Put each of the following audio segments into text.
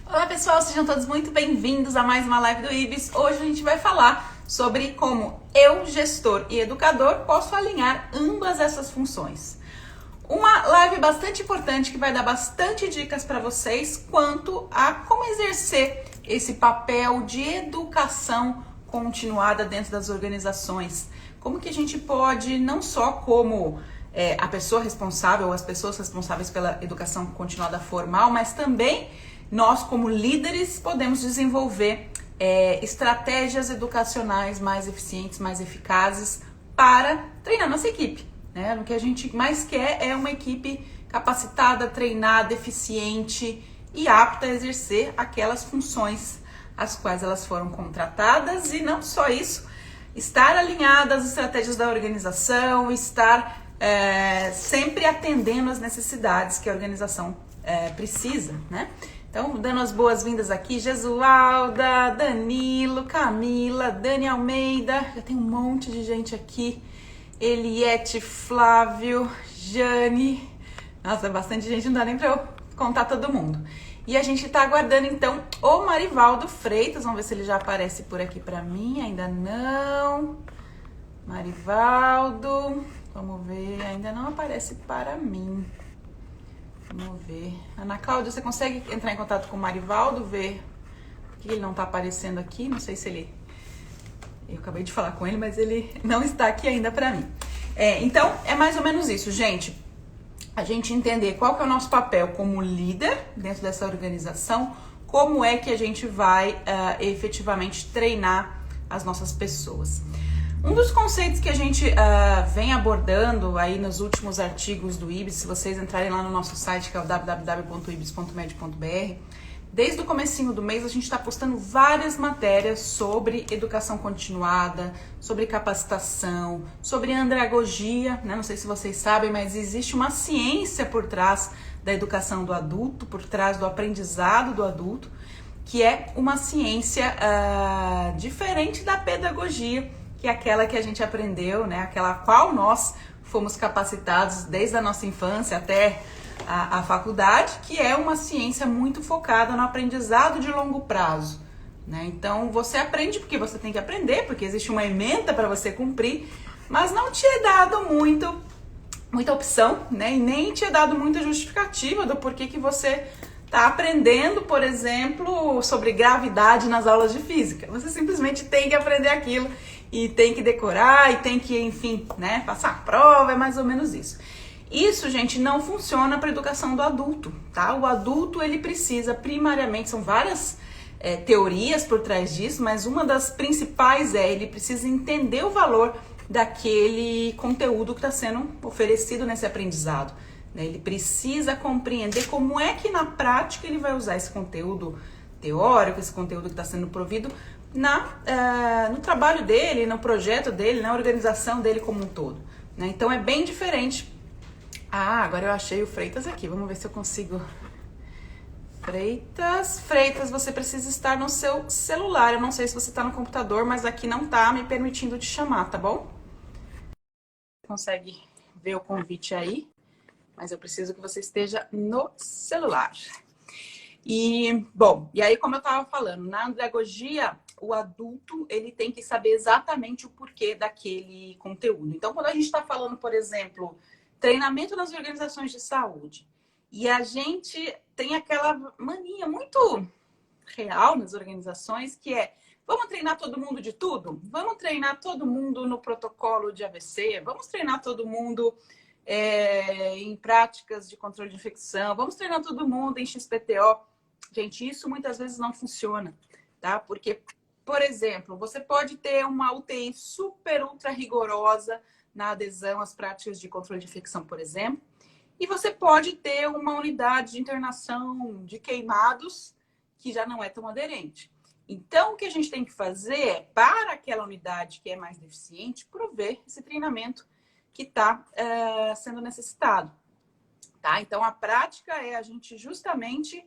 Olá pessoal, sejam todos muito bem-vindos a mais uma live do IBS. Hoje a gente vai falar sobre como eu, gestor e educador, posso alinhar ambas essas funções. Uma live bastante importante que vai dar bastante dicas para vocês quanto a como exercer esse papel de educação continuada dentro das organizações. Como que a gente pode, não só como a pessoa responsável ou as pessoas responsáveis pela educação continuada formal, mas também nós, como líderes, podemos desenvolver estratégias educacionais mais eficientes, mais eficazes para treinar nossa equipe. Né? O que a gente mais quer é uma equipe capacitada, treinada, eficiente e apta a exercer aquelas funções às quais elas foram contratadas. E não só isso, estar alinhada às estratégias da organização, estar sempre atendendo às necessidades que a organização precisa, né? Então, dando as boas-vindas aqui, Jesualda, Danilo, Camila, Dani Almeida, já tem um monte de gente aqui, Eliette, Flávio, Jane, nossa, bastante gente, não dá nem pra eu contar todo mundo. E a gente tá aguardando, então, o Marivaldo Freitas, vamos ver se ele já aparece por aqui pra mim, ainda não. Marivaldo, vamos ver, ainda não aparece para mim. Vamos ver. Ana Cláudia, você consegue entrar em contato com o Marivaldo, ver por que ele não tá aparecendo aqui? Não sei se ele... Eu acabei de falar com ele, mas ele não está aqui ainda pra mim. Então, é mais ou menos isso, gente. A gente entender qual que é o nosso papel como líder dentro dessa organização, como é que a gente vai efetivamente treinar as nossas pessoas. Um dos conceitos que a gente vem abordando aí nos últimos artigos do IBS, se vocês entrarem lá no nosso site, que é o www.ibs.med.br, desde o comecinho do mês a gente está postando várias matérias sobre educação continuada, sobre capacitação, sobre andragogia, né? Não sei se vocês sabem, mas existe uma ciência por trás da educação do adulto, por trás do aprendizado do adulto, que é uma ciência diferente da pedagogia, que é aquela que a gente aprendeu, né? Aquela qual nós fomos capacitados desde a nossa infância até a faculdade, que é uma ciência muito focada no aprendizado de longo prazo. Né? Então, você aprende porque você tem que aprender, porque existe uma ementa para você cumprir, mas não te é dado muita opção, né? E nem te é dado muita justificativa do porquê que você está aprendendo, por exemplo, sobre gravidade nas aulas de física. Você simplesmente tem que aprender aquilo e tem que decorar e tem que, enfim, né, passar a prova, é mais ou menos isso. Isso, gente, não funciona para a educação do adulto, tá? O adulto, ele precisa primariamente, são várias teorias por trás disso, mas uma das principais ele precisa entender o valor daquele conteúdo que está sendo oferecido nesse aprendizado. Né? Ele precisa compreender como é que na prática ele vai usar esse conteúdo teórico, esse conteúdo que está sendo provido no trabalho dele, no projeto dele, na organização dele como um todo. Né? Então é bem diferente. Agora eu achei o Freitas aqui, vamos ver se eu consigo. Freitas, você precisa estar no seu celular, eu não sei se você está no computador, mas aqui não está me permitindo te chamar, tá bom? Consegue ver o convite aí, mas eu preciso que você esteja no celular. E, bom, e aí como eu estava falando, na andragogia, o adulto, ele tem que saber exatamente o porquê daquele conteúdo. Então, quando a gente está falando, por exemplo, treinamento nas organizações de saúde, e a gente tem aquela mania muito real nas organizações, que é, vamos treinar todo mundo de tudo? Vamos treinar todo mundo no protocolo de AVC? Vamos treinar todo mundo em práticas de controle de infecção? Vamos treinar todo mundo em XPTO? Gente, isso muitas vezes não funciona, tá? Porque, por exemplo, você pode ter uma UTI super, ultra rigorosa na adesão às práticas de controle de infecção, por exemplo, e você pode ter uma unidade de internação de queimados que já não é tão aderente. Então, o que a gente tem que fazer é, para aquela unidade que é mais deficiente, prover esse treinamento que está sendo necessitado. Tá? Então, a prática é a gente justamente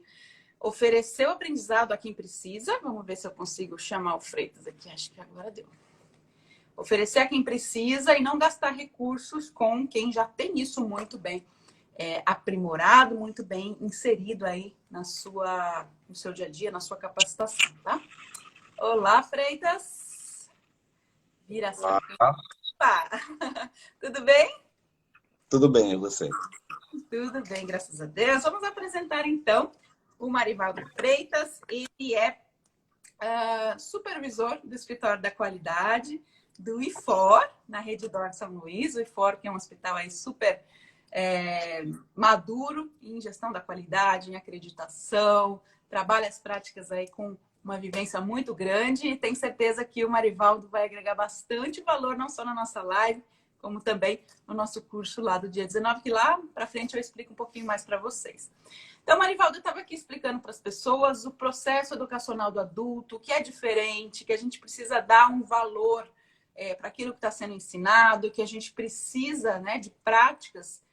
oferecer o aprendizado a quem precisa. Vamos ver se eu consigo chamar o Freitas aqui. Acho que agora deu. Oferecer a quem precisa e não gastar recursos com quem já tem isso muito bem aprimorado, muito bem inserido aí no seu dia a dia, na sua capacitação, tá? Olá, Freitas! Vira essa... Olá, Tudo bem? tudo bem, e você? Tudo bem, graças a Deus. Vamos apresentar, então, o Marivaldo Freitas. Ele é supervisor do Escritório da Qualidade do IFOR, na Rede D'Or São Luís. O IFOR, que é um hospital aí super maduro em gestão da qualidade, em acreditação, trabalha as práticas aí com uma vivência muito grande e tenho certeza que o Marivaldo vai agregar bastante valor, não só na nossa live, como também no nosso curso lá do dia 19, que lá para frente eu explico um pouquinho mais para vocês. Então, Marivaldo, eu estava aqui explicando para as pessoas o processo educacional do adulto, que é diferente, que a gente precisa dar um valor para aquilo que está sendo ensinado, que a gente precisa, né, de práticas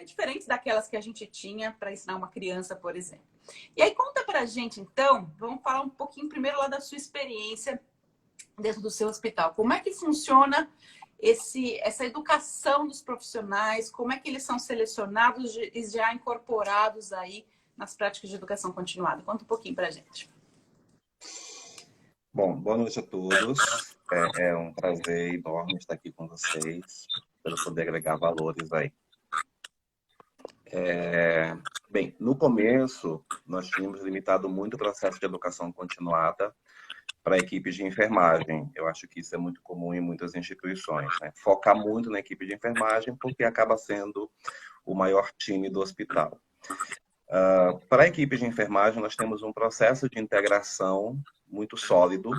diferentes daquelas que a gente tinha para ensinar uma criança, por exemplo. E aí, conta para a gente, então, vamos falar um pouquinho primeiro lá da sua experiência dentro do seu hospital. Como é que funciona essa educação dos profissionais, como é que eles são selecionados e já incorporados aí nas práticas de educação continuada? Conta um pouquinho para a gente. Bom, boa noite a todos. É um prazer enorme estar aqui com vocês, para poder agregar valores aí. Bem, no começo, nós tínhamos limitado muito o processo de educação continuada para equipes de enfermagem. Eu acho que isso é muito comum em muitas instituições, né? Focar muito na equipe de enfermagem, porque acaba sendo o maior time do hospital. Para a equipe de enfermagem, nós temos um processo de integração muito sólido,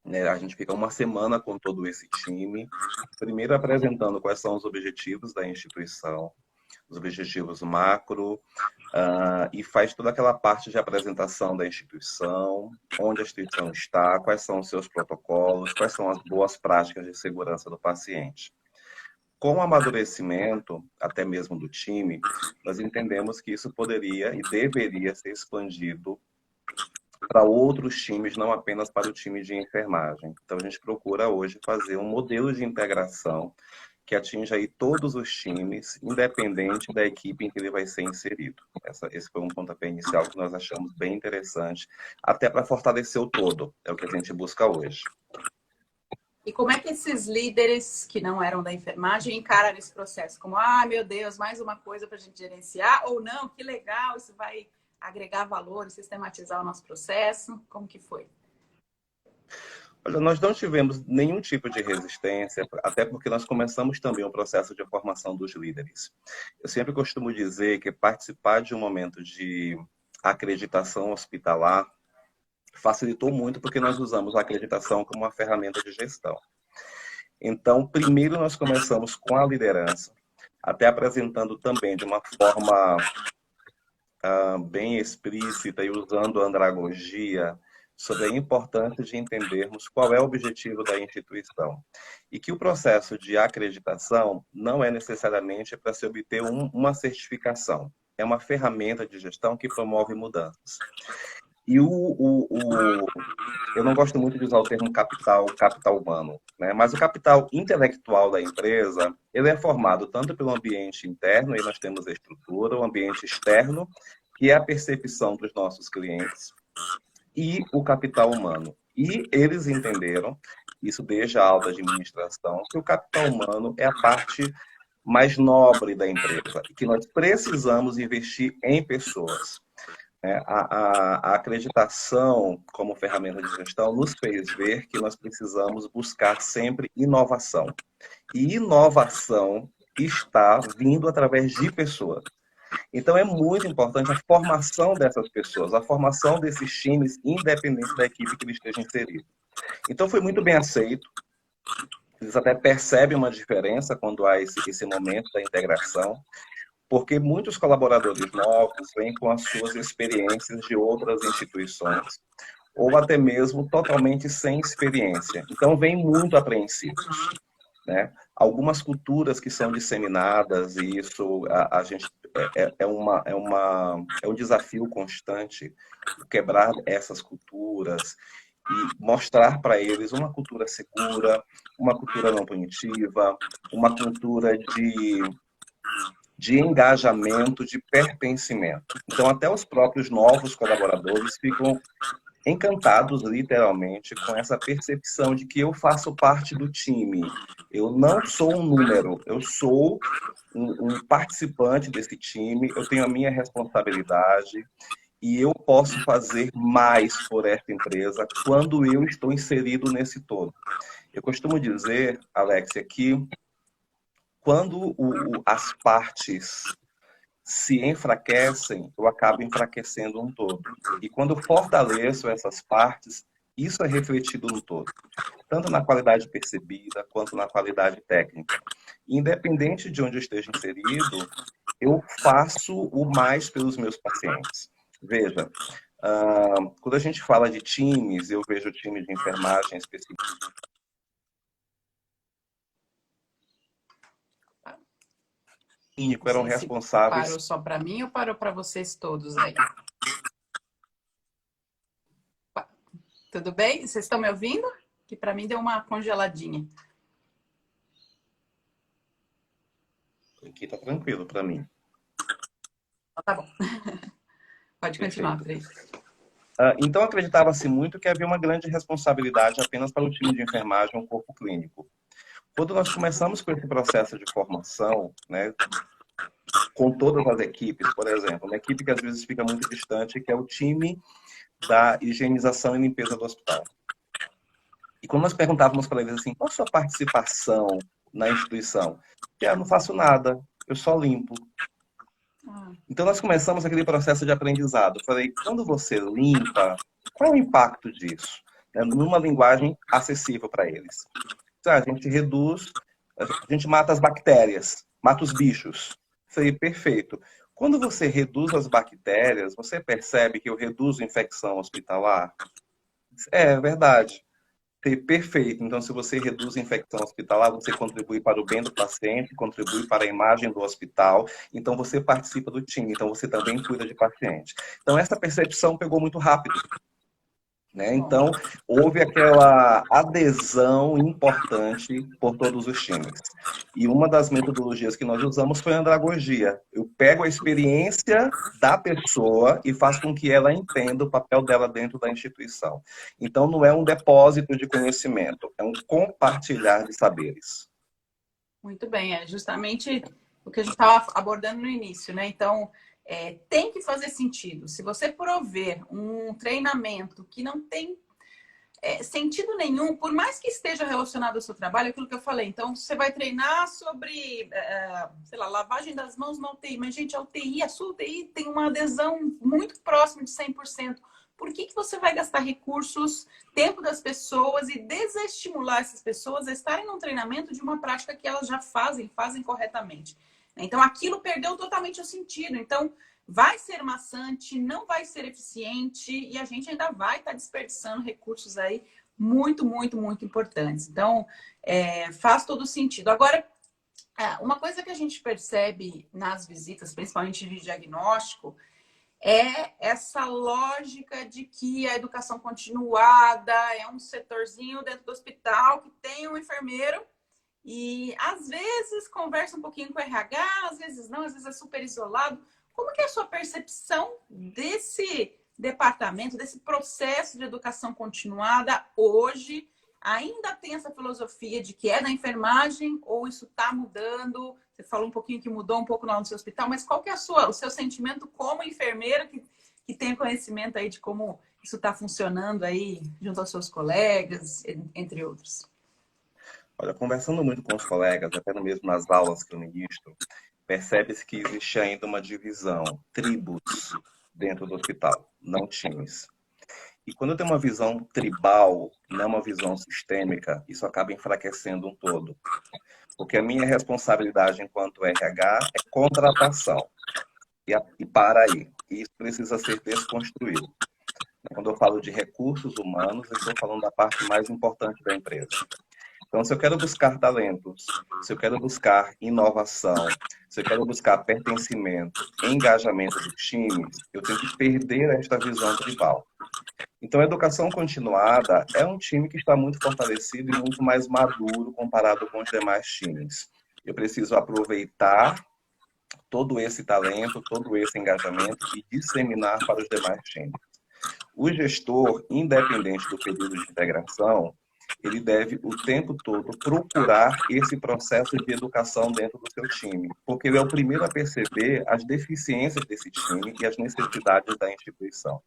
né? A gente fica uma semana com todo esse time, primeiro apresentando quais são os objetivos da instituição, os objetivos macro, e faz toda aquela parte de apresentação da instituição, onde a instituição está, quais são os seus protocolos, quais são as boas práticas de segurança do paciente. Com o amadurecimento, até mesmo do time, nós entendemos que isso poderia e deveria ser expandido para outros times, não apenas para o time de enfermagem. Então, a gente procura hoje fazer um modelo de integração que atinja aí todos os times, independente da equipe em que ele vai ser inserido. Esse foi um pontapé inicial que nós achamos bem interessante, até para fortalecer o todo, é o que a gente busca hoje. E como é que esses líderes que não eram da enfermagem encaram esse processo? Como, meu Deus, mais uma coisa para a gente gerenciar, ou não, que legal, isso vai agregar valor e sistematizar o nosso processo? Como que foi? Olha, nós não tivemos nenhum tipo de resistência, até porque nós começamos também o processo de formação dos líderes. Eu sempre costumo dizer que participar de um momento de acreditação hospitalar facilitou muito porque nós usamos a acreditação como uma ferramenta de gestão. Então, primeiro nós começamos com a liderança, até apresentando também de uma forma bem explícita e usando a andragogia, sobre a importância de entendermos qual é o objetivo da instituição. E que o processo de acreditação não é necessariamente para se obter uma certificação. É uma ferramenta de gestão que promove mudanças. E eu não gosto muito de usar o termo capital humano, né? Mas o capital intelectual da empresa, ele é formado tanto pelo ambiente interno, aí nós temos a estrutura, o ambiente externo, que é a percepção dos nossos clientes, e o capital humano. E eles entenderam, isso desde a alta administração, que o capital humano é a parte mais nobre da empresa, e que nós precisamos investir em pessoas. A acreditação como ferramenta de gestão nos fez ver que nós precisamos buscar sempre inovação. E inovação está vindo através de pessoas. Então, é muito importante a formação dessas pessoas, a formação desses times, independente da equipe que ele esteja inserido. Então, foi muito bem aceito. Eles até percebem uma diferença quando há esse momento da integração, porque muitos colaboradores novos vêm com as suas experiências de outras instituições, ou até mesmo totalmente sem experiência. Então, vêm muito apreensivos, né? Algumas culturas que são disseminadas, e isso a gente é um desafio constante, quebrar essas culturas e mostrar para eles uma cultura segura, uma cultura não punitiva, uma cultura de de engajamento, de pertencimento. Então, até os próprios novos colaboradores ficam encantados, literalmente, com essa percepção de que eu faço parte do time. Eu não sou um número, eu sou um participante desse time, eu tenho a minha responsabilidade e eu posso fazer mais por essa empresa quando eu estou inserido nesse todo. Eu costumo dizer, Alexia, que quando as partes se enfraquecem, eu acabo enfraquecendo um todo. E quando eu fortaleço essas partes, isso é refletido no todo, tanto na qualidade percebida quanto na qualidade técnica. Independente de onde eu esteja inserido, eu faço o mais pelos meus pacientes. Veja, quando a gente fala de times, eu vejo o time de enfermagem específico. Eram responsáveis. Parou só para mim ou parou para vocês todos aí? Tudo bem? Vocês estão me ouvindo? Que para mim deu uma congeladinha. Aqui tá tranquilo para mim. Tá bom. Pode continuar, Frei. Então, acreditava-se muito que havia uma grande responsabilidade apenas para o time de enfermagem ou corpo clínico. Quando nós começamos com esse processo de formação, né, com todas as equipes, por exemplo, uma equipe que às vezes fica muito distante, que é o time da higienização e limpeza do hospital. E quando nós perguntávamos para eles assim, qual a sua participação na instituição? Eu não faço nada, eu só limpo. Então nós começamos aquele processo de aprendizado. Eu falei, quando você limpa, qual é o impacto disso? Numa linguagem acessível para eles. A gente reduz, a gente mata as bactérias, mata os bichos. Eu falei, perfeito. Quando você reduz as bactérias, você percebe que eu reduzo a infecção hospitalar? É verdade. Perfeito. Então, se você reduz a infecção hospitalar, você contribui para o bem do paciente, contribui para a imagem do hospital. Então, você participa do time. Então, você também cuida de paciente. Então, essa percepção pegou muito rápido. Né? Então, houve aquela adesão importante por todos os times. E uma das metodologias que nós usamos foi a andragogia. Eu pego a experiência da pessoa e faço com que ela entenda o papel dela dentro da instituição. Então, não é um depósito de conhecimento, é um compartilhar de saberes. Muito bem, é justamente o que a gente estava abordando no início, né? Então, tem que fazer sentido. Se você prover um treinamento que não tem sentido nenhum, por mais que esteja relacionado ao seu trabalho, aquilo que eu falei. Então, você vai treinar sobre, sei lá, lavagem das mãos na UTI. Mas, gente, a sua UTI tem uma adesão muito próxima de 100%. Por que você vai gastar recursos, tempo das pessoas e desestimular essas pessoas a estarem num treinamento de uma prática que elas já fazem corretamente? Então, aquilo perdeu totalmente o sentido. Então, vai ser maçante, não vai ser eficiente e a gente ainda vai estar desperdiçando recursos aí muito, muito, muito importantes. Então, faz todo sentido. Agora, uma coisa que a gente percebe nas visitas, principalmente de diagnóstico, é essa lógica de que a educação continuada é um setorzinho dentro do hospital que tem um enfermeiro e às vezes conversa um pouquinho com o RH, às vezes não, às vezes é super isolado. Como que é a sua percepção desse departamento, desse processo de educação continuada hoje? Ainda tem essa filosofia de que é da enfermagem ou isso está mudando? Você falou um pouquinho que mudou um pouco lá no seu hospital, mas qual que é o seu sentimento como enfermeira que tem conhecimento aí de como isso está funcionando aí junto aos seus colegas, entre outros? Olha, conversando muito com os colegas, até mesmo nas aulas que eu ministro, percebe-se que existe ainda uma divisão, tribos dentro do hospital, não times. E quando tem uma visão tribal, não uma visão sistêmica, isso acaba enfraquecendo um todo. Porque a minha responsabilidade enquanto RH é contratação. E para aí. E isso precisa ser desconstruído. Quando eu falo de recursos humanos, eu estou falando da parte mais importante da empresa. Então, se eu quero buscar talentos, se eu quero buscar inovação, se eu quero buscar pertencimento, engajamento dos times, eu tenho que perder esta visão tribal. Então, a educação continuada é um time que está muito fortalecido e muito mais maduro comparado com os demais times. Eu preciso aproveitar todo esse talento, todo esse engajamento e disseminar para os demais times. O gestor, independente do período de integração, ele deve o tempo todo procurar esse processo de educação dentro do seu time, porque ele é o primeiro a perceber as deficiências desse time e as necessidades da instituição.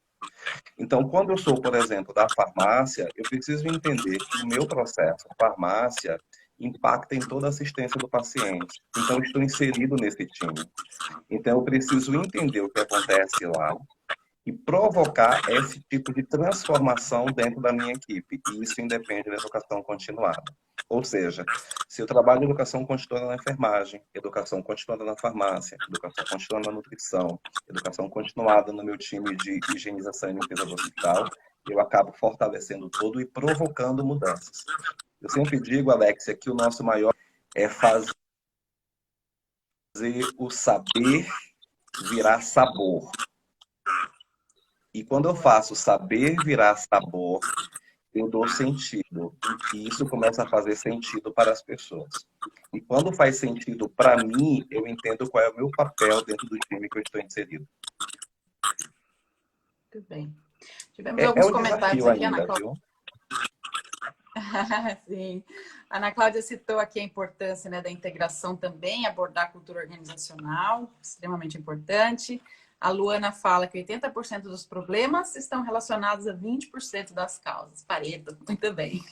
Então, quando eu sou, por exemplo, da farmácia, eu preciso entender que o meu processo, farmácia, impacta em toda a assistência do paciente. Então, eu estou inserido nesse time. Então, eu preciso entender o que acontece lá e provocar esse tipo de transformação dentro da minha equipe. E isso independe da educação continuada. Ou seja, se eu trabalho em educação continuada na enfermagem, educação continuada na farmácia, educação continuada na nutrição, educação continuada no meu time de higienização e limpeza do hospital, eu acabo fortalecendo tudo e provocando mudanças. Eu sempre digo, Alexia, que o nosso maior é fazer o saber virar sabor. E quando eu faço saber virar sabor, eu dou sentido. E isso começa a fazer sentido para as pessoas. E quando faz sentido para mim, eu entendo qual é o meu papel dentro do time que eu estou inserido. Muito bem. Tivemos É alguns um comentários desafio aqui, ainda, Ana Cláudia. viu? Sim. A Ana Cláudia citou aqui a importância, né, da integração também, abordar a cultura organizacional, extremamente importante. A Luana fala que 80% dos problemas estão relacionados a 20% das causas. Pareto, muito bem.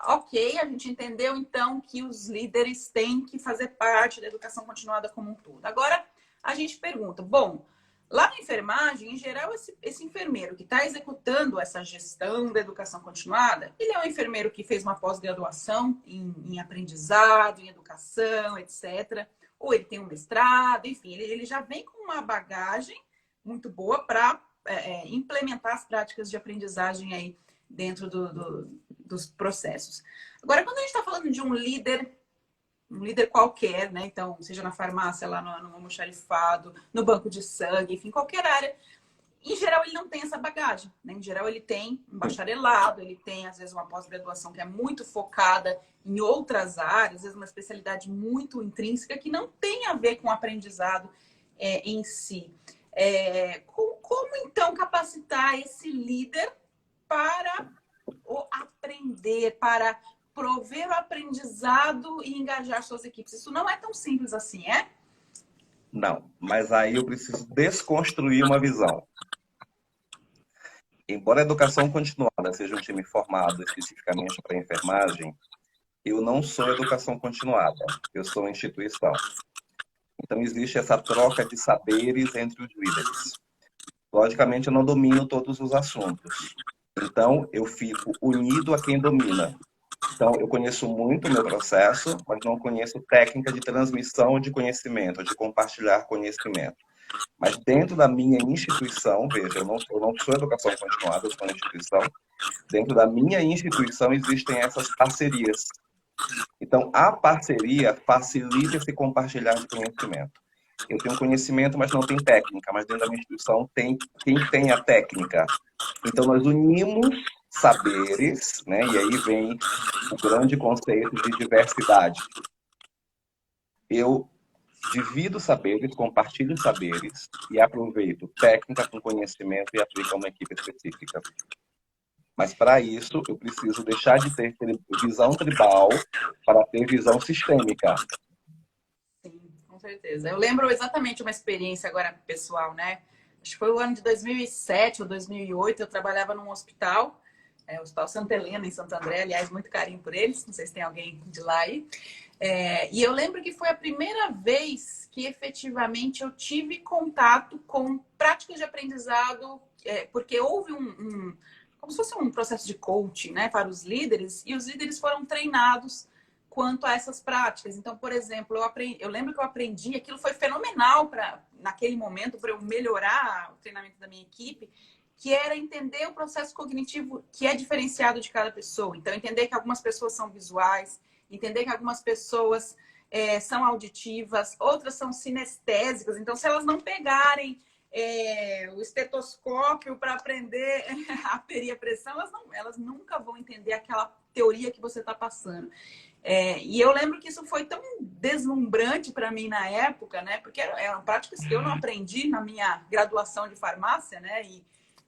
Ok, a gente entendeu então que os líderes têm que fazer parte da educação continuada como um todo. Agora, a gente pergunta, bom, lá na enfermagem, em geral, esse enfermeiro que está executando essa gestão da educação continuada, ele é um enfermeiro que fez uma pós-graduação em aprendizado, em educação, etc., ou ele tem um mestrado, enfim, ele já vem com uma bagagem muito boa para implementar as práticas de aprendizagem aí dentro dos processos. Agora, quando a gente está falando de um líder qualquer, né? Então, seja na farmácia, lá no almoxarifado, no banco de sangue, enfim, qualquer área, em geral ele não tem essa bagagem, né? Em geral ele tem um bacharelado, ele tem às vezes uma pós-graduação que é muito focada em outras áreas, às vezes uma especialidade muito intrínseca que não tem a ver com o aprendizado em si. Como então capacitar esse líder para o aprender, para prover o aprendizado e engajar suas equipes? Isso não é tão simples assim, é? Não, mas aí eu preciso desconstruir uma visão. Embora a educação continuada seja um time formado especificamente para enfermagem, eu não sou educação continuada, eu sou instituição. Então existe essa troca de saberes entre os líderes. Logicamente eu não domino todos os assuntos, então eu fico unido a quem domina. Então eu conheço muito o meu processo, mas não conheço técnica de transmissão de conhecimento, de compartilhar conhecimento. Mas dentro da minha instituição, veja, eu não sou educação continuada, eu sou uma instituição. Dentro da minha instituição existem essas parcerias. Então, a parceria facilita esse compartilhar de conhecimento. Eu tenho conhecimento, mas não tenho técnica. Mas dentro da minha instituição tem quem tem a técnica. Então, nós unimos saberes, né? E aí vem o grande conceito de diversidade. Eu divido saberes, compartilho saberes e aproveito técnica com conhecimento e aplico a uma equipe específica. Mas para isso, eu preciso deixar de ter visão tribal para ter visão sistêmica. Sim, com certeza. Eu lembro exatamente uma experiência agora pessoal, né? Acho que foi o ano de 2007 ou 2008, eu trabalhava num hospital, o Hospital Santa Helena, em Santo André, aliás, muito carinho por eles, não sei se tem alguém de lá aí. E eu lembro que foi a primeira vez que efetivamente eu tive contato com práticas de aprendizado, porque houve como se fosse um processo de coaching, né, para os líderes, e os líderes foram treinados quanto a essas práticas. Então, por exemplo, eu lembro que eu aprendi, aquilo foi fenomenal naquele momento para eu melhorar o treinamento da minha equipe, que era entender o processo cognitivo que é diferenciado de cada pessoa. Então, entender que algumas pessoas são visuais, entender que algumas pessoas são auditivas, outras são sinestésicas. Então, se elas não pegarem o estetoscópio para aprender a ferir a pressão, elas nunca vão entender aquela teoria que você está passando. E eu lembro que isso foi tão deslumbrante para mim na época, né? Porque eram práticas que eu não aprendi na minha graduação de farmácia, né?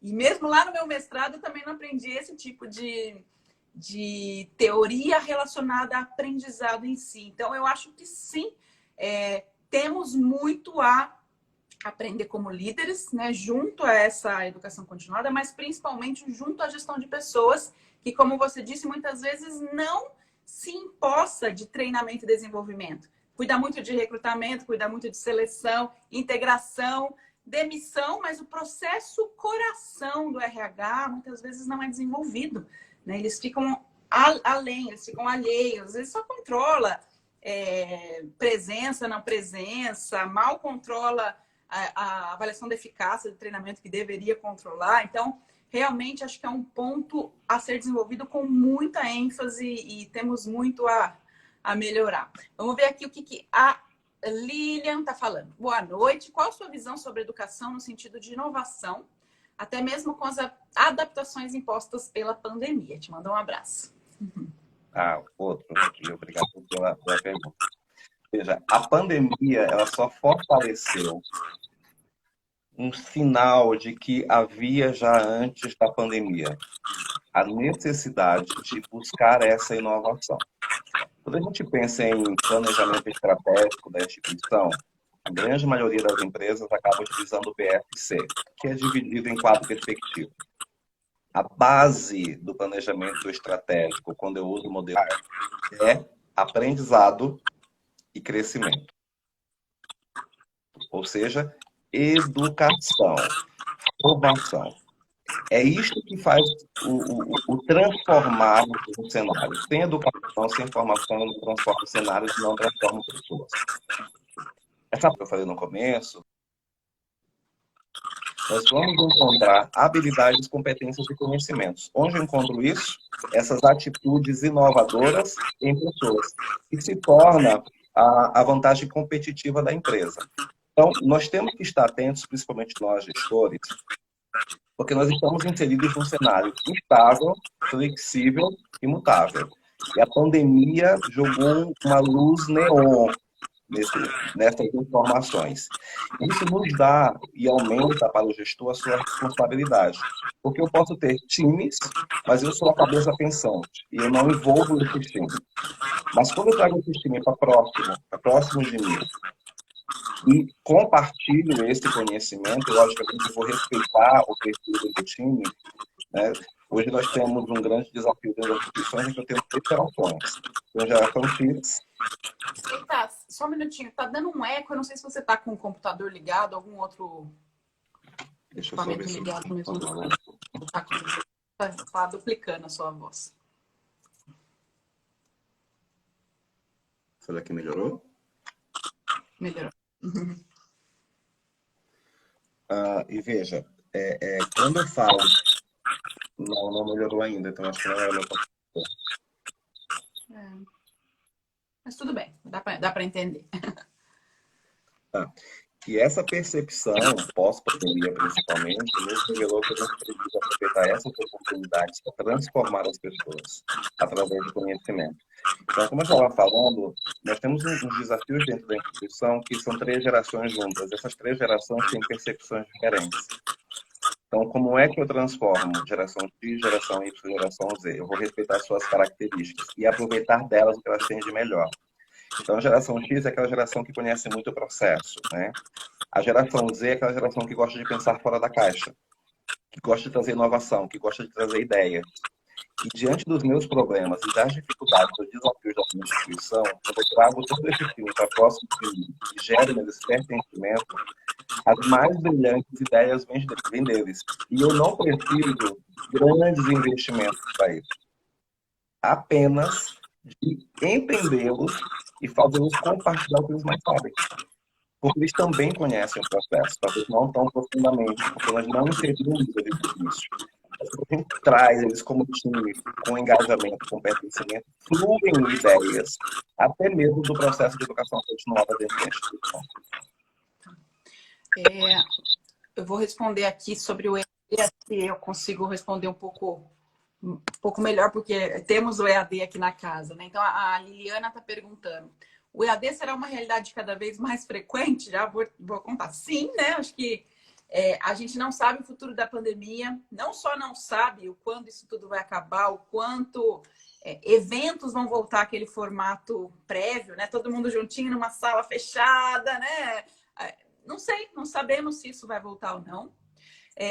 E mesmo lá no meu mestrado eu também não aprendi esse tipo de teoria relacionada a aprendizado em si. Então, eu acho que sim, temos muito a aprender como líderes, né, junto a essa educação continuada, mas principalmente junto à gestão de pessoas, que, como você disse, muitas vezes não se imposta de treinamento e desenvolvimento. Cuida muito de recrutamento, cuida muito de seleção, integração, demissão, mas o processo coração do RH muitas vezes não é desenvolvido, né? Eles ficam além, eles ficam alheios, às vezes só controla presença, não presença, mal controla a avaliação da eficácia do treinamento que deveria controlar. Então, realmente, acho que é um ponto a ser desenvolvido com muita ênfase e temos muito a melhorar. Vamos ver aqui o que a Lilian está falando. Boa noite. Qual a sua visão sobre educação no sentido de inovação, até mesmo com as adaptações impostas pela pandemia? Te mando um abraço. Outro aqui. Obrigado pela pergunta. Veja, a pandemia ela só fortaleceu um sinal de que havia já antes da pandemia a necessidade de buscar essa inovação. Quando a gente pensa em planejamento estratégico da instituição, a grande maioria das empresas acaba utilizando o BFC, que é dividido em 4 perspectivas. A base do planejamento estratégico, quando eu uso o modelo é aprendizado e crescimento. Ou seja, educação, formação. É isto que faz o transformar o cenário. Sem educação, sem formação, não transforma cenários, não transforma pessoas. Essa que eu falei no começo, nós vamos encontrar habilidades, competências e conhecimentos. Onde eu encontro isso? Essas atitudes inovadoras em pessoas, que se torna a vantagem competitiva da empresa. Então, nós temos que estar atentos, principalmente nós, gestores, porque nós estamos inseridos num cenário instável, flexível e mutável. E a pandemia jogou uma luz neon nessas informações. Isso nos dá e aumenta para o gestor a sua responsabilidade. Porque eu posso ter times, mas eu sou a cabeça pensante e eu não envolvo esses times. Mas quando eu trago esses times para próximo de mim, e compartilho esse conhecimento, logicamente eu vou respeitar o perfil do time, né? Hoje nós temos um grande desafio dentro das instituições em que eu tenho 3 gerações. Uma geração X. Eita, só um minutinho. Tá dando um eco. Eu não sei se você tá com o computador ligado, algum outro equipamento ligado mesmo. Tá duplicando a sua voz. Será que melhorou? Melhorou. E veja, quando eu falo... Não melhorou ainda, então acho que não era meu computador. Mas tudo bem, dá para entender. E essa percepção, pós-pandemia principalmente, nos revelou que a gente precisa aproveitar essas oportunidades para transformar as pessoas através do conhecimento. Então, como eu estava falando, nós temos uns desafios dentro da instituição que são 3 gerações juntas. Essas 3 gerações têm percepções diferentes. Então, como é que eu transformo geração X, geração Y, geração Z? Eu vou respeitar suas características e aproveitar delas o que elas têm de melhor. Então, a geração X é aquela geração que conhece muito o processo, né? A geração Z é aquela geração que gosta de pensar fora da caixa, que gosta de trazer inovação, que gosta de trazer ideias. E diante dos meus problemas e das dificuldades, dos desafios da minha instituição, quando eu trago todo esse time para próximo de mim e gero neles pertencimento, as mais brilhantes ideias vêm deles. E eu não preciso grandes investimentos para isso. Apenas de entendê-los e fazê-los compartilhar o que eles mais sabem. Porque eles também conhecem o processo, talvez não tão profundamente, porque nós não inserimos eles no início. A gente traz eles como time, com engajamento, com pertencimento, fluem ideias, até mesmo do processo de educação continuada dentro da instituição. Eu vou responder aqui sobre o EAD, eu consigo responder um pouco um pouco melhor, porque temos o EAD aqui na casa, né? Então, a Liliana está perguntando, o EAD será uma realidade cada vez mais frequente? Já vou contar. Sim, né? Acho que a gente não sabe o futuro da pandemia, não só não sabe o quando isso tudo vai acabar, o quanto eventos vão voltar àquele formato prévio, né? Todo mundo juntinho numa sala fechada, né? Não sei, não sabemos se isso vai voltar ou não.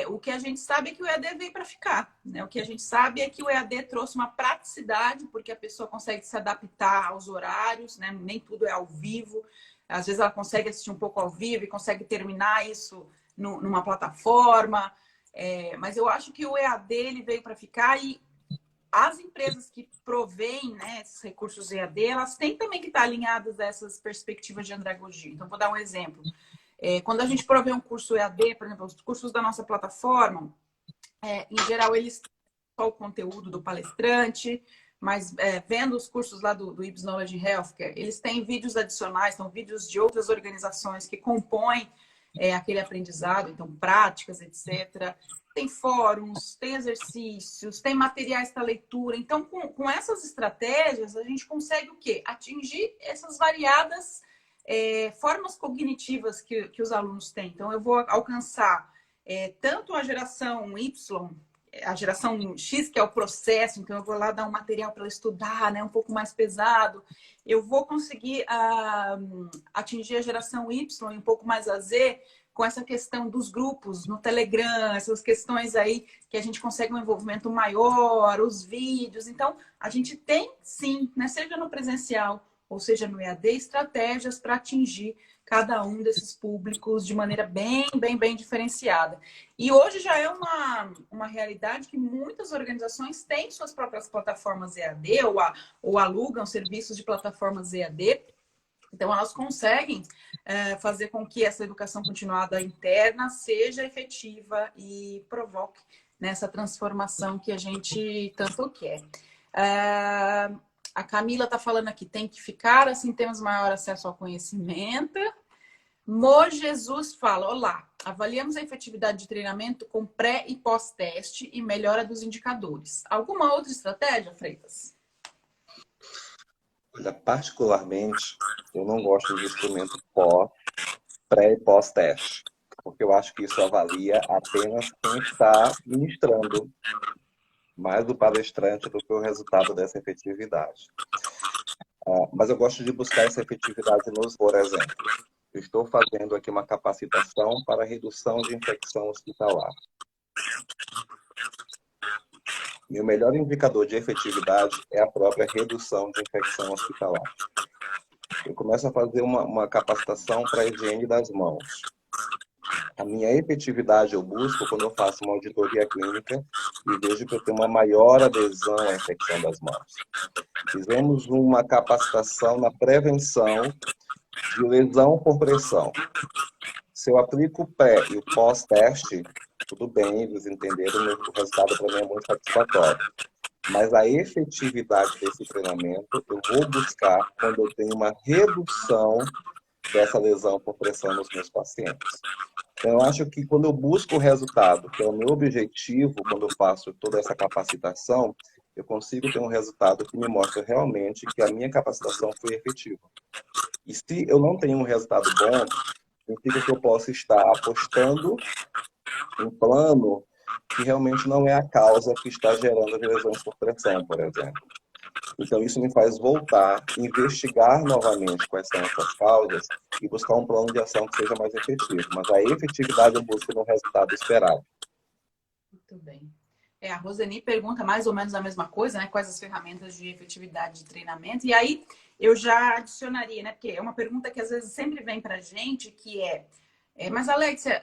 O que a gente sabe é que o EAD veio para ficar, né? O que a gente sabe é que o EAD trouxe uma praticidade, porque a pessoa consegue se adaptar aos horários, né? Nem tudo é ao vivo. Às vezes ela consegue assistir um pouco ao vivo e consegue terminar isso numa plataforma. Mas eu acho que o EAD ele veio para ficar e as empresas que provêm, né, esses recursos EAD, elas têm também que estar alinhadas a essas perspectivas de andragogia. Então, vou dar um exemplo. Quando a gente provê um curso EAD, por exemplo, os cursos da nossa plataforma, em geral, eles têm só o conteúdo do palestrante, mas vendo os cursos lá do IBS Knowledge Healthcare, eles têm vídeos adicionais, são vídeos de outras organizações que compõem aquele aprendizado, então práticas, etc. Tem fóruns, tem exercícios, tem materiais para leitura. Então, com essas estratégias, a gente consegue o quê? Atingir essas variadas formas cognitivas que os alunos têm. Então, eu vou alcançar tanto a geração Y, a geração X, que é o processo, então eu vou lá dar um material para ela estudar, né, um pouco mais pesado. Eu vou conseguir atingir a geração Y e um pouco mais a Z com essa questão dos grupos no Telegram, essas questões aí que a gente consegue um envolvimento maior, os vídeos. Então, a gente tem sim, né, seja no presencial ou seja no EAD, estratégias para atingir cada um desses públicos de maneira bem diferenciada. E hoje já é uma realidade que muitas organizações têm suas próprias plataformas EAD ou alugam serviços de plataformas EAD. Então, elas conseguem fazer com que essa educação continuada interna seja efetiva e provoque nessa transformação que a gente tanto quer. A Camila está falando aqui, tem que ficar, assim temos maior acesso ao conhecimento. Mo Jesus fala, olá, avaliamos a efetividade de treinamento com pré e pós-teste e melhora dos indicadores. Alguma outra estratégia, Freitas? Olha, particularmente, eu não gosto de instrumento pré e pós-teste, porque eu acho que isso avalia apenas quem está ministrando, mais o palestrante do que o resultado dessa efetividade. Mas eu gosto de buscar essa efetividade por exemplo, eu estou fazendo aqui uma capacitação para redução de infecção hospitalar. Meu melhor indicador de efetividade é a própria redução de infecção hospitalar. Eu começo a fazer uma capacitação para a higiene das mãos. A minha efetividade eu busco quando eu faço uma auditoria clínica e vejo que eu tenho uma maior adesão à infecção das mãos. Fizemos uma capacitação na prevenção de lesão por pressão. Se eu aplico o pré e o pós-teste, tudo bem, eles entenderam, o resultado para mim é muito satisfatório. Mas a efetividade desse treinamento eu vou buscar quando eu tenho uma redução dessa lesão por pressão nos meus pacientes. Então, eu acho que quando eu busco o resultado, que é o meu objetivo, quando eu faço toda essa capacitação, eu consigo ter um resultado que me mostra realmente que a minha capacitação foi efetiva. E se eu não tenho um resultado bom, significa que eu posso estar apostando em plano que realmente não é a causa que está gerando as lesões por pressão, por exemplo. Então, isso me faz voltar, investigar novamente quais são essas causas e buscar um plano de ação que seja mais efetivo. Mas a efetividade eu busco no resultado esperado. Muito bem. A Roseni pergunta mais ou menos a mesma coisa, né? Quais as ferramentas de efetividade de treinamento? E aí, eu já adicionaria, né? Porque é uma pergunta que às vezes sempre vem para a gente, que mas Alexia,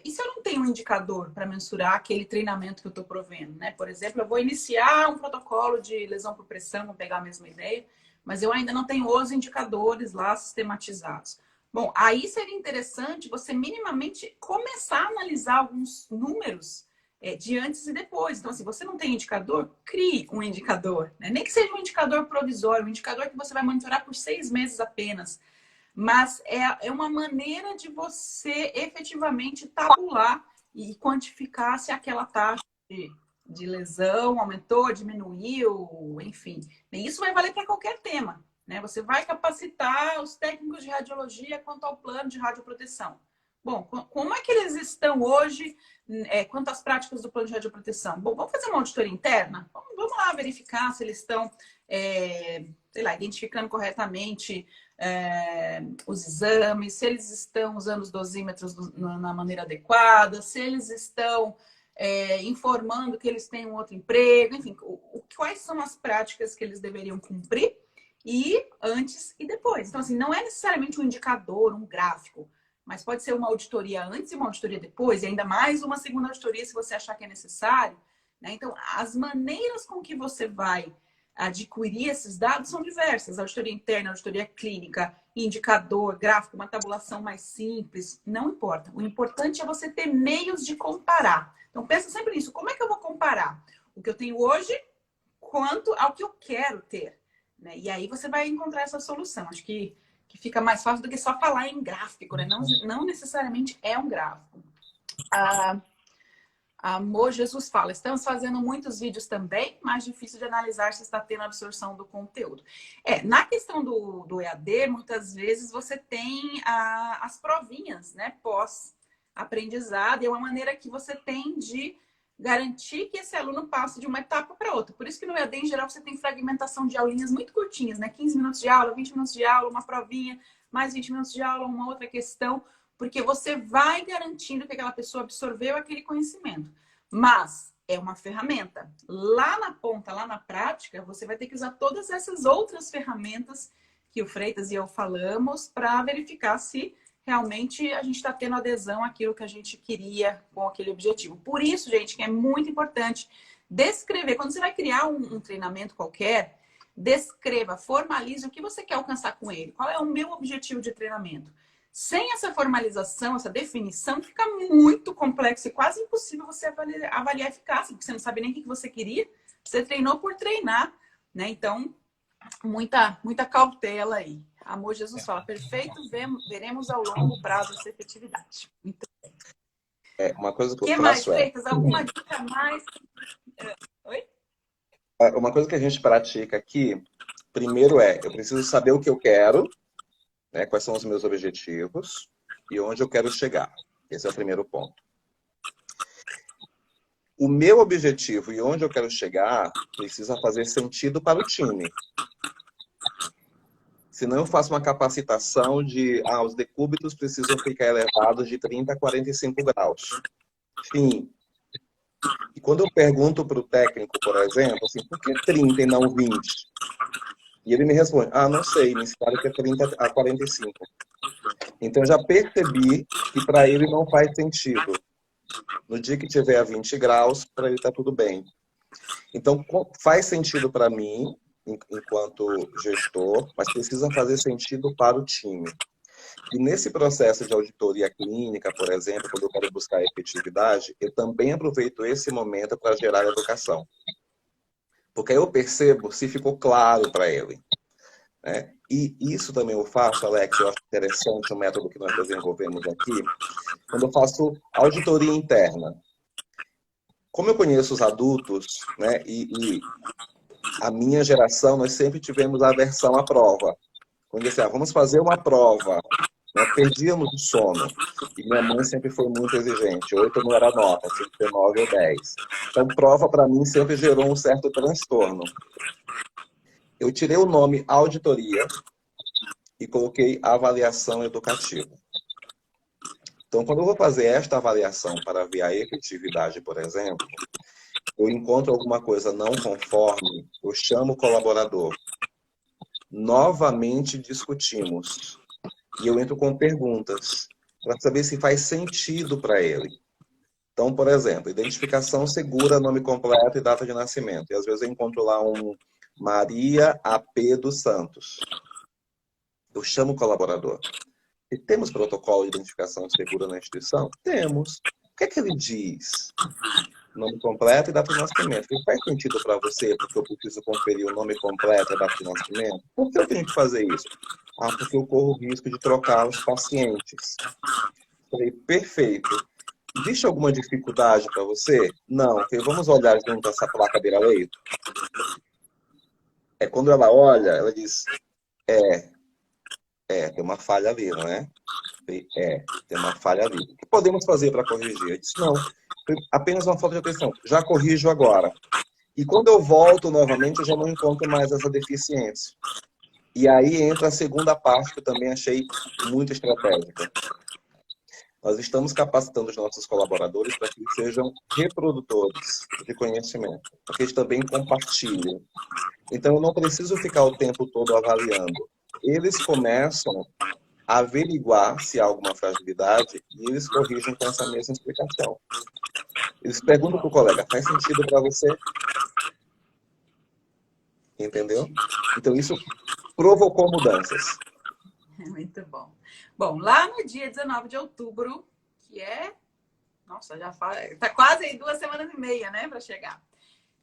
e se eu não tenho um indicador para mensurar aquele treinamento que eu estou provendo, né? Por exemplo, eu vou iniciar um protocolo de lesão por pressão, vou pegar a mesma ideia, mas eu ainda não tenho os indicadores lá sistematizados. Bom, aí seria interessante você minimamente começar a analisar alguns números de antes e depois. Então, se você não tem indicador, crie um indicador, né? Nem que seja um indicador provisório, um indicador que você vai monitorar por 6 meses apenas. Mas é uma maneira de você efetivamente tabular e quantificar se aquela taxa de lesão aumentou, diminuiu, enfim. E isso vai valer para qualquer tema, né? Você vai capacitar os técnicos de radiologia quanto ao plano de radioproteção. Bom, como é que eles estão hoje quanto às práticas do plano de radioproteção? Bom, vamos fazer uma auditoria interna? Vamos lá verificar se eles estão, sei lá, identificando corretamente os exames, se eles estão usando os dosímetros na maneira adequada, se eles estão informando que eles têm um outro emprego, enfim, quais são as práticas que eles deveriam cumprir e antes e depois. Então, assim, não é necessariamente um indicador, um gráfico, mas pode ser uma auditoria antes e uma auditoria depois, e ainda mais uma segunda auditoria se você achar que é necessário, né? Então, as maneiras com que você vai adquirir esses dados são diversas. Auditoria interna, auditoria clínica, indicador, gráfico, uma tabulação mais simples, não importa. O importante é você ter meios de comparar. Então, pensa sempre nisso. Como é que eu vou comparar o que eu tenho hoje quanto ao que eu quero ter? Né? E aí você vai encontrar essa solução. Acho que fica mais fácil do que só falar em gráfico, né? Não necessariamente é um gráfico. Amor Jesus fala, estamos fazendo muitos vídeos também, mais difícil de analisar se está tendo absorção do conteúdo. Na questão do EAD, muitas vezes você tem as provinhas, né, pós-aprendizado, e é uma maneira que você tem de garantir que esse aluno passe de uma etapa para outra. Por isso que no EAD, em geral, você tem fragmentação de aulinhas muito curtinhas, né? 15 minutos de aula, 20 minutos de aula, uma provinha, mais 20 minutos de aula, uma outra questão, porque você vai garantindo que aquela pessoa absorveu aquele conhecimento. Mas é uma ferramenta. Lá na ponta, lá na prática, você vai ter que usar todas essas outras ferramentas que o Freitas e eu falamos para verificar se realmente a gente está tendo adesão àquilo que a gente queria com aquele objetivo. Por isso, gente, que é muito importante descrever. Quando você vai criar um treinamento qualquer, descreva, formalize o que você quer alcançar com ele. Qual é o meu objetivo de treinamento? Sem essa formalização, essa definição, fica muito complexo e quase impossível você avaliar a eficácia, porque você não sabe nem o que você queria. Você treinou por treinar, né? Então, muita cautela aí. Amor Jesus fala, perfeito, veremos ao longo prazo essa efetividade. Muito bem. Uma coisa que eu faço mais, Freitas? Alguma dica a mais? Oi? Uma coisa que a gente pratica aqui, primeiro eu preciso saber o que eu quero, né, quais são os meus objetivos e onde eu quero chegar. Esse é o primeiro ponto. O meu objetivo e onde eu quero chegar precisa fazer sentido para o time. Senão eu faço uma capacitação de os decúbitos precisam ficar elevados de 30 a 45 graus. Enfim. E quando eu pergunto para o técnico, por exemplo, assim, por que 30 e não 20? E ele me responde, não sei, me ensinaram que é 30 a 45. Então, eu já percebi que para ele não faz sentido. No dia que tiver a 20 graus, para ele está tudo bem. Então, faz sentido para mim, enquanto gestor, mas precisa fazer sentido para o time. E nesse processo de auditoria clínica, por exemplo, quando eu quero buscar efetividade, eu também aproveito esse momento para gerar educação. Porque aí eu percebo se ficou claro para ele. Né? E isso também eu faço, Alex, eu acho interessante o método que nós desenvolvemos aqui, quando eu faço auditoria interna. Como eu conheço os adultos, né, e a minha geração, nós sempre tivemos aversão à prova. Quando eu disse, vamos fazer uma prova, né, perdíamos o sono. E minha mãe sempre foi muito exigente. 8 não era nota, tinha que ter 9 ou 10. Então, prova para mim sempre gerou um certo transtorno. Eu tirei o nome auditoria e coloquei avaliação educativa. Então, quando eu vou fazer esta avaliação para ver a efetividade, por exemplo, eu encontro alguma coisa não conforme, eu chamo o colaborador. Novamente discutimos. E eu entro com perguntas para saber se faz sentido para ele. Então, por exemplo, identificação segura, nome completo e data de nascimento. E às vezes eu encontro lá um Maria AP dos Santos. Eu chamo o colaborador. E temos protocolo de identificação segura na instituição? Temos. O que é que ele diz? Nome completo e data de nascimento. Ele faz sentido para você porque eu preciso conferir o nome completo e a data de nascimento? Por que eu tenho que fazer isso? Porque eu corro o risco de trocar os pacientes. Falei, perfeito. Existe alguma dificuldade para você? Não. Ok, vamos olhar junto essa placa beira-leito. Quando ela olha, ela diz, tem uma falha ali, não é? Tem uma falha ali. O que podemos fazer para corrigir? Eu disse, não, apenas uma falta de atenção. Já corrijo agora. E quando eu volto novamente, eu já não encontro mais essa deficiência. E aí entra a segunda parte que eu também achei muito estratégica. Nós estamos capacitando os nossos colaboradores para que eles sejam reprodutores de conhecimento, para que eles também compartilhem. Então, eu não preciso ficar o tempo todo avaliando. Eles começam a averiguar se há alguma fragilidade e eles corrigem com essa mesma explicação. Eles perguntam para o colega, faz sentido para você? Entendeu? Então, isso provocou mudanças. Muito bom. Bom, lá no dia 19 de outubro, que é... Nossa, já tá quase aí 2 semanas e meia, né, para chegar.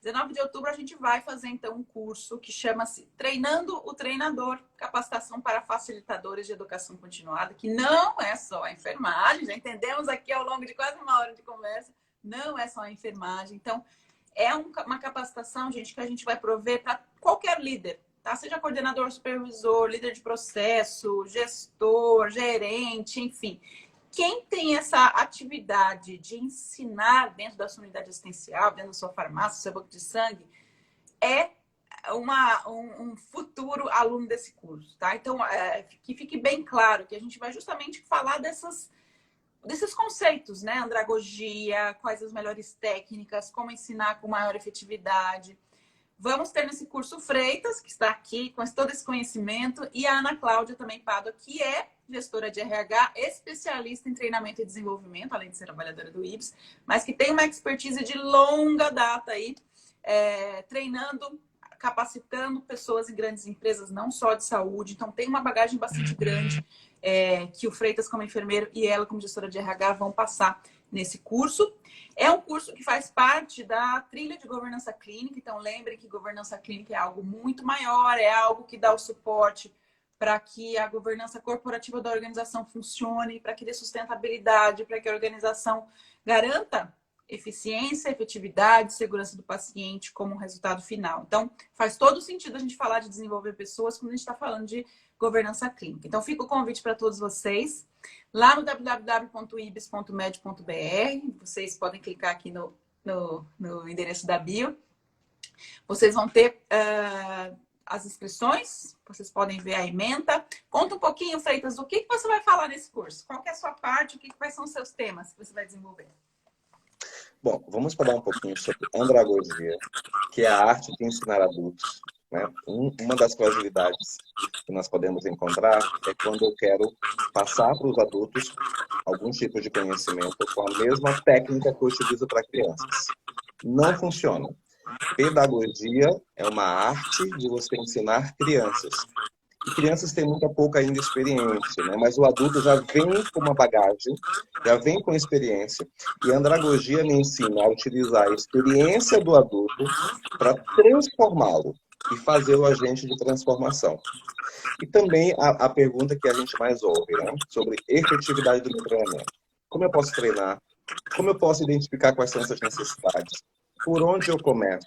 19 de outubro a gente vai fazer, então, um curso que chama-se Treinando o Treinador, Capacitação para Facilitadores de Educação Continuada, que não é só a enfermagem, já entendemos aqui ao longo de quase 1 hora de conversa, não é só a enfermagem. Então, é uma capacitação, gente, que a gente vai prover para qualquer líder, tá? Seja coordenador, supervisor, líder de processo, gestor, gerente, enfim. Quem tem essa atividade de ensinar dentro da sua unidade assistencial, dentro da sua farmácia, do seu banco de sangue, é um futuro aluno desse curso, tá? Então, que fique bem claro que a gente vai justamente falar desses conceitos, né? Andragogia, quais as melhores técnicas, como ensinar com maior efetividade. Vamos ter nesse curso Freitas, que está aqui com todo esse conhecimento, e a Ana Cláudia também Pádua, que é gestora de RH, especialista em treinamento e desenvolvimento, além de ser trabalhadora do IBS, mas que tem uma expertise de longa data aí, treinando, capacitando pessoas em grandes empresas, não só de saúde. Então, tem uma bagagem bastante grande que o Freitas, como enfermeiro, e ela, como gestora de RH, vão passar nesse curso. É um curso que faz parte da trilha de governança clínica. Então, lembrem que governança clínica é algo muito maior, é algo que dá o suporte para que a governança corporativa da organização funcione, para que dê sustentabilidade, para que a organização garanta eficiência, efetividade, segurança do paciente como resultado final. Então, faz todo sentido a gente falar de desenvolver pessoas quando a gente está falando de governança clínica. Então, fica o convite para todos vocês. Lá no www.ibis.med.br, vocês podem clicar aqui no endereço da bio. Vocês vão ter as inscrições, vocês podem ver a ementa. Conta um pouquinho, Freitas, o que você vai falar nesse curso? Qual que é a sua parte? Quais são os seus temas que você vai desenvolver? Bom, vamos falar um pouquinho sobre andragogia, que é a arte de ensinar adultos. Né? Uma das fragilidades que nós podemos encontrar é quando eu quero passar para os adultos algum tipo de conhecimento com a mesma técnica que eu utilizo para crianças. Não funciona. Pedagogia é uma arte de você ensinar crianças. E crianças têm muita pouca ainda experiência, né? Mas o adulto já vem com uma bagagem, já vem com experiência. E a andragogia me ensina a utilizar a experiência do adulto para transformá-lo e fazê-lo agente de transformação. E também a pergunta que a gente mais ouve, né? Sobre efetividade do meu treinamento. Como eu posso treinar? Como eu posso identificar quais são essas necessidades? Por onde eu começo?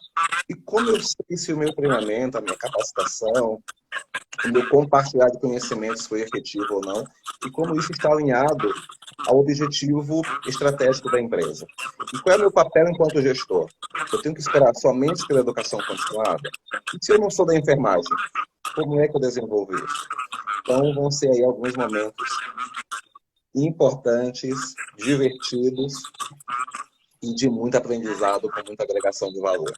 E como eu sei se o meu treinamento, a minha capacitação, o meu compartilhar de conhecimentos foi efetivo ou não, e como isso está alinhado ao objetivo estratégico da empresa. E qual é o meu papel enquanto gestor? Eu tenho que esperar somente pela educação continuada? E se eu não sou da enfermagem, como é que eu desenvolvo isso? Então, vão ser aí alguns momentos importantes, divertidos e de muito aprendizado, com muita agregação de valor.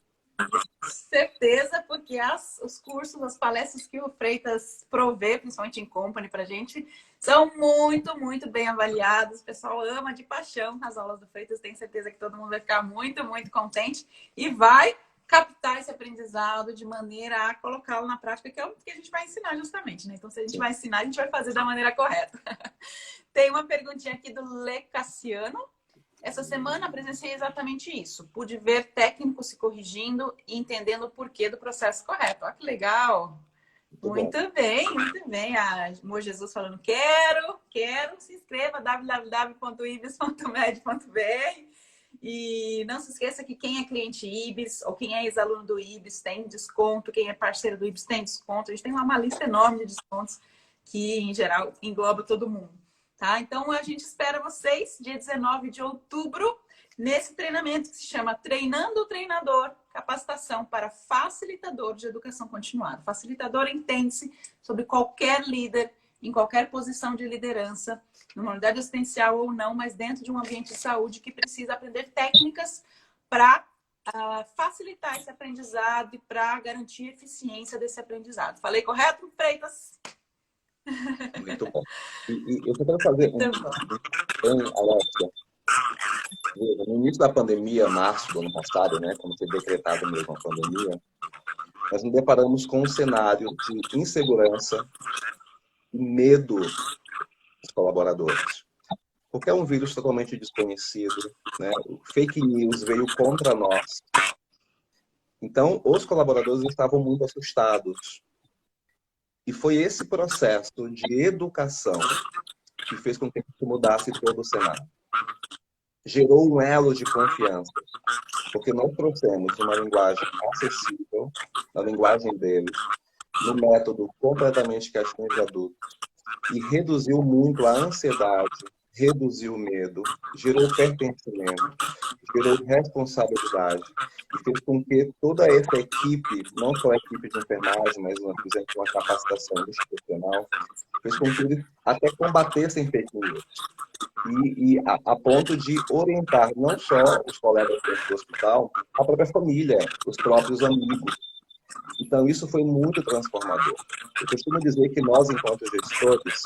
Certeza, porque os cursos, as palestras que o Freitas provê, principalmente em company pra gente, são muito, muito bem avaliadas. O pessoal ama de paixão as aulas do Freitas. Tenho certeza que todo mundo vai ficar muito, muito contente e vai captar esse aprendizado de maneira a colocá-lo na prática, que é o que a gente vai ensinar justamente, né? Então, se a gente vai ensinar, a gente vai fazer da maneira correta. Tem uma perguntinha aqui do Le Cassiano. Essa semana presenciei exatamente isso. Pude ver técnicos se corrigindo e entendendo o porquê do processo correto. Olha que legal! Muito bem, muito bem. A Mo Jesus falando, quero, se inscreva, www.ibis.med.br. E não se esqueça que quem é cliente IBIS ou quem é ex-aluno do IBIS tem desconto, quem é parceiro do IBIS tem desconto. A gente tem uma lista enorme de descontos que, em geral, engloba todo mundo. Tá? Então, a gente espera vocês dia 19 de outubro nesse treinamento que se chama Treinando o Treinador, capacitação para facilitador de educação continuada. Facilitador entende-se sobre qualquer líder, em qualquer posição de liderança, numa unidade assistencial ou não, mas dentro de um ambiente de saúde que precisa aprender técnicas para facilitar esse aprendizado e para garantir a eficiência desse aprendizado. Falei correto, Freitas? Muito bom. E eu quero fazer Alexia, no início da pandemia, março do ano passado, né, quando foi decretado mesmo a pandemia, nós nos deparamos com um cenário de insegurança e medo dos colaboradores. Porque é um vírus totalmente desconhecido, né? O fake news veio contra nós. Então, os colaboradores estavam muito assustados. E foi esse processo de educação que fez com que a gente mudasse todo o cenário. Gerou um elo de confiança, porque nós trouxemos uma linguagem acessível, na linguagem deles, no método completamente que atinge adultos, e reduziu muito a ansiedade, reduziu o medo, gerou pertencimento, gerou responsabilidade, e fez com que toda essa equipe, não só a equipe de enfermagem, mas nós fizemos uma capacitação institucional, fez com que eles até combatessem fake news. E a ponto de orientar não só os colegas do hospital, a própria família, os próprios amigos. Então, isso foi muito transformador. Eu costumo dizer que nós, enquanto gestores,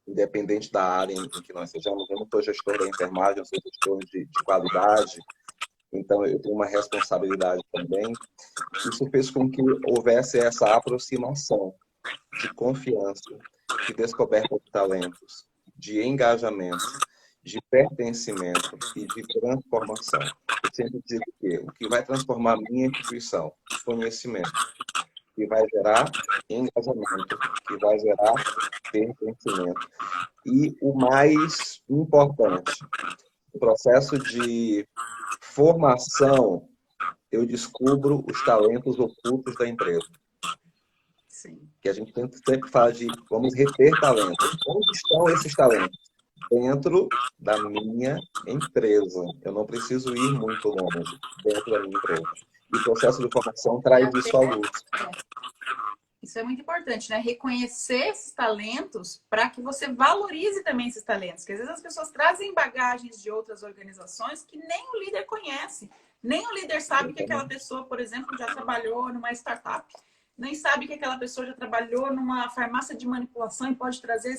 independente da área em que nós sejamos, eu não sou gestor da enfermagem, eu sou gestor de qualidade, então eu tenho uma responsabilidade também. Isso fez com que houvesse essa aproximação de confiança, de descoberta de talentos, de engajamento, de pertencimento e de transformação. Eu sempre digo que o que vai transformar a minha instituição, conhecimento, que vai gerar engajamento, que vai gerar pertencimento. E o mais importante, o processo de formação, eu descubro os talentos ocultos da empresa. Sim. Que a gente sempre fala de vamos reter talentos. Onde estão esses talentos? Dentro da minha empresa. Eu não preciso ir muito longe dentro da minha empresa. E o processo de formação traz isso à luz. Isso é muito importante, né? Reconhecer esses talentos para que você valorize também esses talentos. Porque às vezes as pessoas trazem bagagens de outras organizações que nem o líder conhece. Nem o líder sabe que aquela pessoa, por exemplo, já trabalhou numa startup. Nem sabe que aquela pessoa já trabalhou numa farmácia de manipulação e pode trazer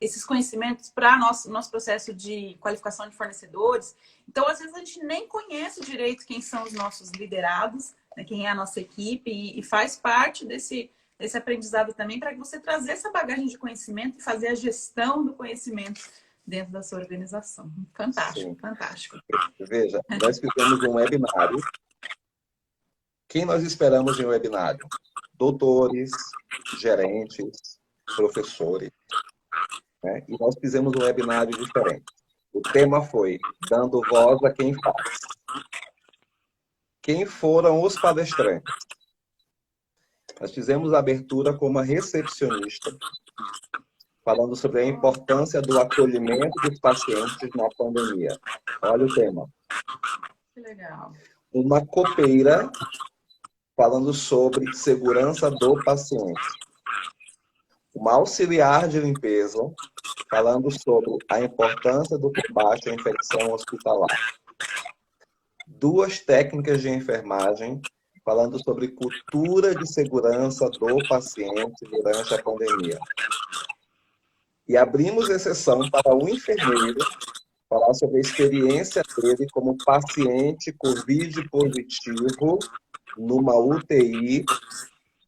esses conhecimentos para nosso processo de qualificação de fornecedores. Então, às vezes, a gente nem conhece direito quem são os nossos liderados, né, quem é a nossa equipe, e faz parte desse aprendizado também para que você trazer essa bagagem de conhecimento e fazer a gestão do conhecimento dentro da sua organização. Fantástico, Sim. Fantástico. Veja, nós fizemos um webinário. Quem nós esperamos em um webinário? Doutores, gerentes, professores. Né? E nós fizemos um webinário diferente. O tema foi Dando Voz a Quem Faz. Quem foram os palestrantes? Nós fizemos a abertura com uma recepcionista, falando sobre a importância do acolhimento dos pacientes na pandemia. Olha o tema. Que legal. Uma copeira, falando sobre segurança do paciente. Uma auxiliar de limpeza, falando sobre a importância do combate à infecção hospitalar. 2 técnicas de enfermagem, falando sobre cultura de segurança do paciente durante a pandemia. E abrimos exceção para o enfermeiro falar sobre a experiência dele como paciente COVID positivo numa UTI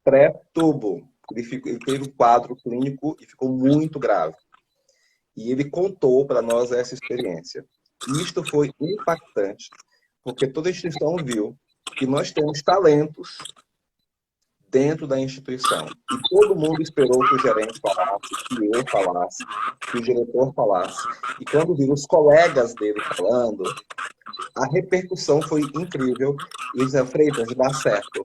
pré-tubo. Ele teve um quadro clínico e ficou muito grave. E ele contou para nós essa experiência. Isto foi impactante, porque toda a instituição viu que nós temos talentos dentro da instituição. E todo mundo esperou que o gerente falasse, que eu falasse, que o diretor falasse. E quando viram os colegas dele falando, a repercussão foi incrível. E disseram, Freitas, dá certo.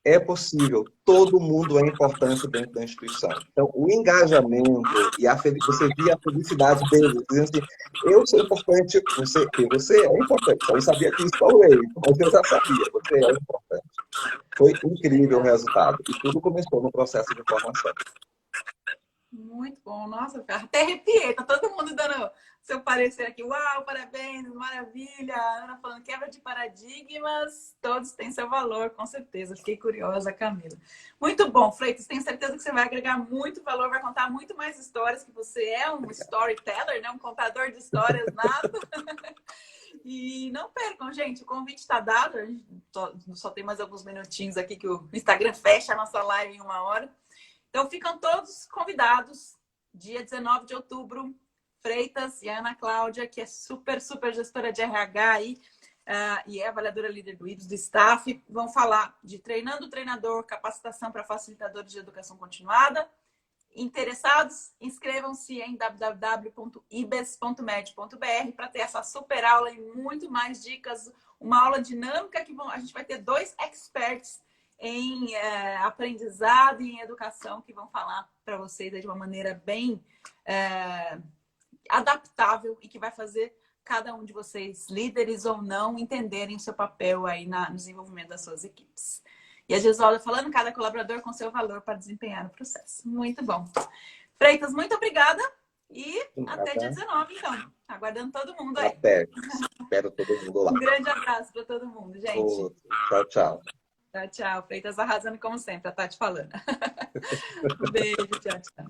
É possível, todo mundo é importante dentro da instituição. Então, o engajamento e você via a felicidade deles, dizendo assim, eu sou importante, você é importante. Eu não sabia disso, talvez, mas eu já sabia, você é importante. Foi incrível o resultado. E tudo começou no processo de formação. Muito bom. Nossa, até arrepiei. Tá todo mundo dando seu parecer aqui. Uau, parabéns, maravilha. A Ana falando quebra de paradigmas. Todos têm seu valor, com certeza. Fiquei curiosa, Camila. Muito bom, Freitas. Tenho certeza que você vai agregar muito valor, vai contar muito mais histórias, que você é um storyteller, né? Um contador de histórias nato. E não percam, gente. O convite está dado. A gente só tem mais alguns minutinhos aqui que o Instagram fecha a nossa live em 1 hora. Então, ficam todos convidados, dia 19 de outubro, Freitas e a Ana Cláudia, que é super, super gestora de RH aí, e é avaliadora líder do IDOS, do staff, vão falar de treinando o treinador, capacitação para facilitadores de educação continuada. Interessados, inscrevam-se em www.ibes.med.br para ter essa super aula e muito mais dicas, uma aula dinâmica que a gente vai ter 2 experts em aprendizado e em educação que vão falar para vocês de uma maneira bem adaptável e que vai fazer cada um de vocês, líderes ou não, entenderem o seu papel aí no desenvolvimento das suas equipes. E a Gesualda falando, cada colaborador com seu valor para desempenhar o processo. Muito bom. Freitas, muito obrigada e até dia 19, então. Aguardando todo mundo aí. Até. Espero todo mundo lá. Um grande abraço para todo mundo, gente. Tchau, tchau. Tchau, tchau. Freitas arrasando como sempre, a Tati falando. Um beijo, tchau, tchau.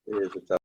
Beijo, tchau.